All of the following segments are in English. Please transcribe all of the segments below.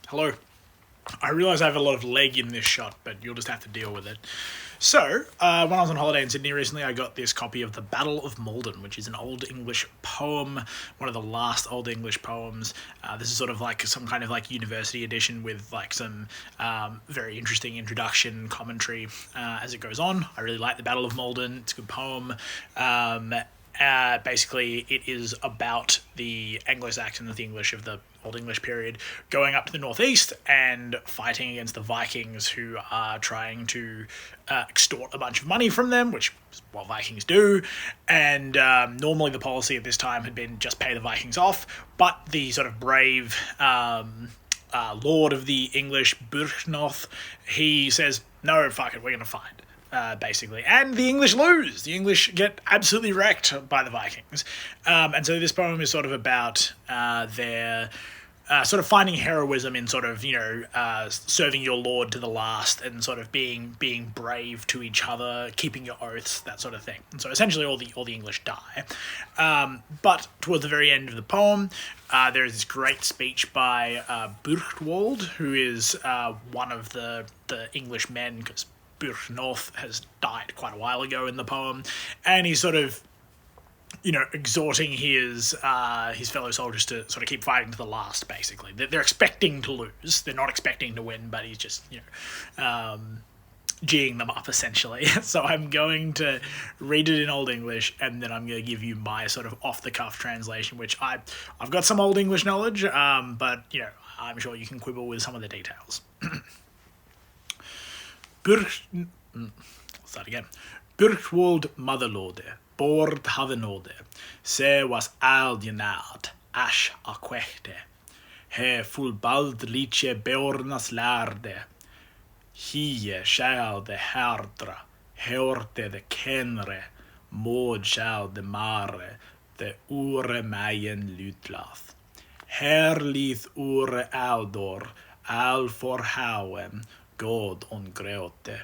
Hello. I realise I have a lot of leg in this shot, but you'll just have to deal with it. So, when I was on holiday in Sydney recently, I got this copy of the Battle of Maldon, which is an Old English poem, one of the last Old English poems. This is sort of like some kind of like university edition with like some very interesting introduction commentary as it goes on. I really like the Battle of Maldon. It's a good poem. Basically, it is about the Anglo-Saxon and the English of the Old English period going up to the northeast and fighting against the Vikings, who are trying to extort a bunch of money from them, which is what Vikings do. And normally the policy at this time had been just pay the Vikings off, but the sort of brave lord of the English, Byrhtnoth, he says, no, fuck it, we're going to fight. Basically, and the English lose. The English get absolutely wrecked by the Vikings, and so this poem is sort of about their sort of finding heroism in sort of serving your lord to the last, and sort of being brave to each other, keeping your oaths, that sort of thing. And so essentially, all the English die. But towards the very end of the poem, there is this great speech by Berchtwald, who is one of the English men, because Byrhtnoth has died quite a while ago in the poem, and he's sort of, exhorting his fellow soldiers to sort of keep fighting to the last. Basically, they're expecting to lose. They're not expecting to win, but he's just geeing them up essentially. So I'm going to read it in Old English, and then I'm going to give you my sort of off the cuff translation, which I've got some Old English knowledge, but I'm sure you can quibble with some of the details. Start again. Byrhtwold motherlode, bord havenode, se was aldjenad, ash aquechte, he full bald liche beornas lärde, hie shall de herdra, heorte de kenre, mod shall de mare, de ure meien lutlath. Herlith ure aldor, al for hauem, God on greote.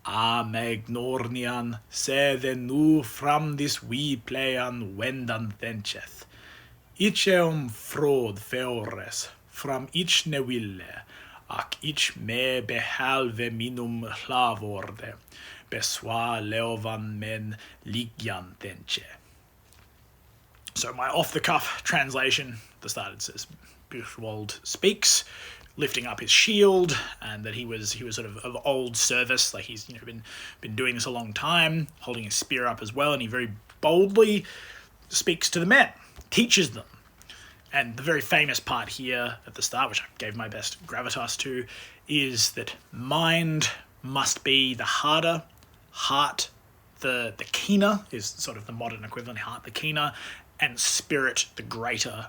A megnornian se the nu fram this wee playan wendan thentcheth. Icheum frod feores, from ich neville, ac ich me behalve minum hlavorde, beswa leovan men ligyan thentche. So my off-the-cuff translation, at the start it says, Byrhtwold speaks, lifting up his shield, and that he was sort of old service, like he's been doing this a long time, holding his spear up as well, and he very boldly speaks to the men, teaches them. And the very famous part here at the start, which I gave my best gravitas to, is that mind must be the harder, heart the keener, is sort of the modern equivalent, heart the keener, and spirit the greater,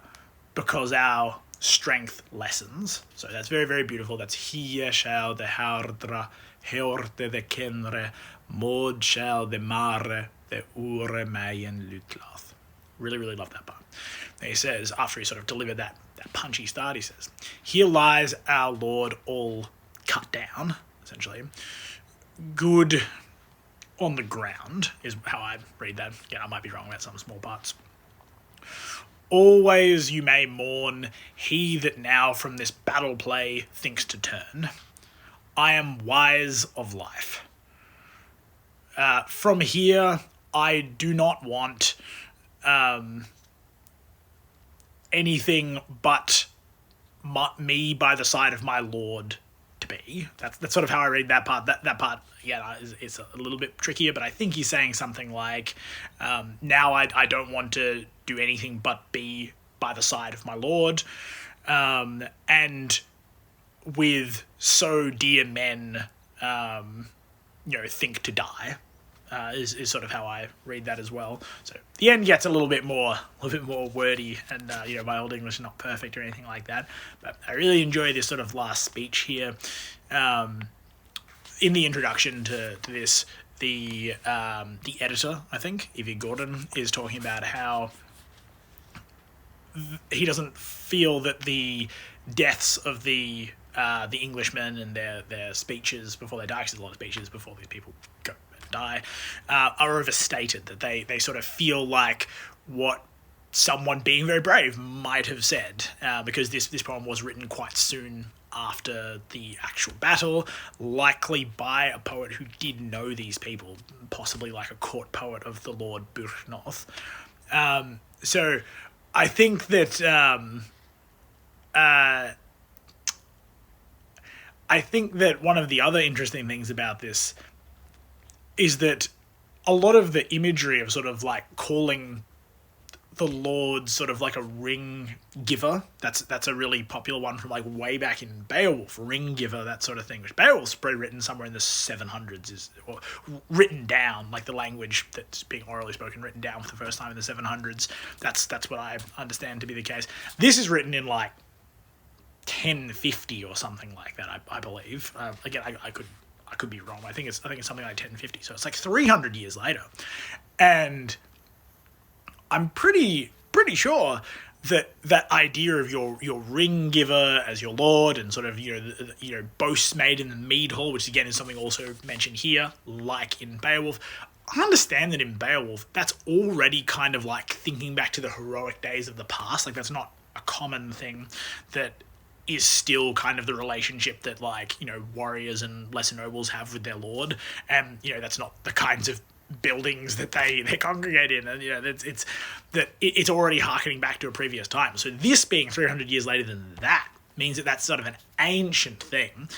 because our strength lessens. So that's very, very beautiful. That's hie shall de hardra, heorte de kenre, mod shall de mare, de ure meien lutlath. Really, really love that part. And he says, after he sort of delivered that punchy start, he says, here lies our Lord all cut down, essentially. Good on the ground is how I read that. Again, I might be wrong about some small parts. Always you may mourn, he that now from this battle play thinks to turn. I am wise of life. From here, I do not want anything but me by the side of my Lord to be. That's sort of how I read that part. That part, yeah, is a little bit trickier, but I think he's saying something like, now I don't want to do anything but be by the side of my Lord, and with so dear men, think to die, is sort of how I read that as well. So the end gets a little bit more wordy, and my Old English is not perfect or anything like that, but I really enjoy this sort of last speech here. In the introduction to this, the editor, I think, Evie Gordon, is talking about how he doesn't feel that the deaths of the Englishmen and their speeches before they die, because there's a lot of speeches before these people die, are overstated. That they sort of feel like what someone being very brave might have said, because this poem was written quite soon after the actual battle, likely by a poet who did know these people, possibly like a court poet of the Lord Buchnoth. So I think that one of the other interesting things about this is that a lot of the imagery of sort of like calling the Lord sort of like a ring giver, that's a really popular one from like way back in Beowulf, ring giver, that sort of thing, which Beowulf's probably written somewhere in the 700s, or written down, like the language that's being orally spoken, written down for the first time in the 700s. That's what I understand to be the case. This is written in like 1050 or something like that, I believe. Again, I could be wrong. I think it's something like 1050. So it's like 300 years later, and I'm pretty sure that idea of your ring giver as your lord, and sort of boasts made in the mead hall, which again is something also mentioned here, like in Beowulf. I understand that in Beowulf, that's already kind of like thinking back to the heroic days of the past. Like that's not a common thing that is still kind of the relationship that like warriors and lesser nobles have with their lord, and that's not the kinds of buildings that they congregate in, and it's already harkening back to a previous time. So this being 300 years later than that means that that's sort of an ancient thing.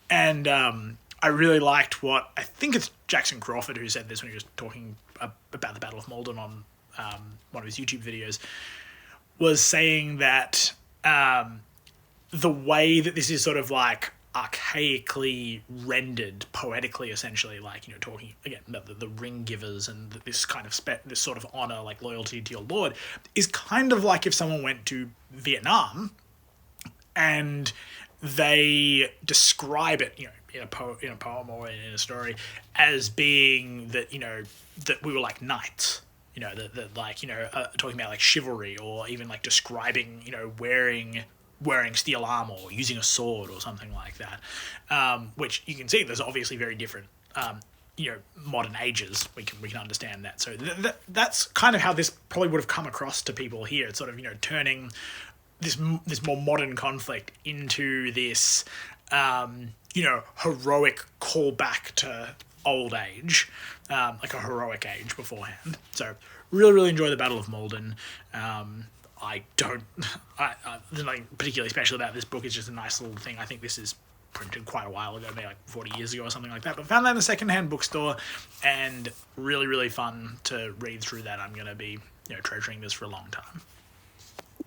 And I really liked what, I think it's Jackson Crawford who said this when he was talking about the Battle of Maldon on one of his YouTube videos, was saying that the way that this is sort of like archaically rendered poetically, essentially, like talking again about the ring givers and this kind of this sort of honor, like loyalty to your lord, is kind of like if someone went to Vietnam and they describe it in a poem or in a story as being that that we were like knights, that like talking about like chivalry, or even like describing wearing steel armor or using a sword or something like that, which you can see there's obviously very different modern ages. We can understand that. So that's kind of how this probably would have come across to people here. It's sort of turning this more modern conflict into this heroic callback to old age, like a heroic age beforehand. So really enjoy the Battle of Maldon. There's nothing particularly special about this book. It's just a nice little thing. I think this is printed quite a while ago, maybe like 40 years ago or something like that, but found that in a secondhand bookstore, and really fun to read through that. I'm going to be treasuring this for a long time.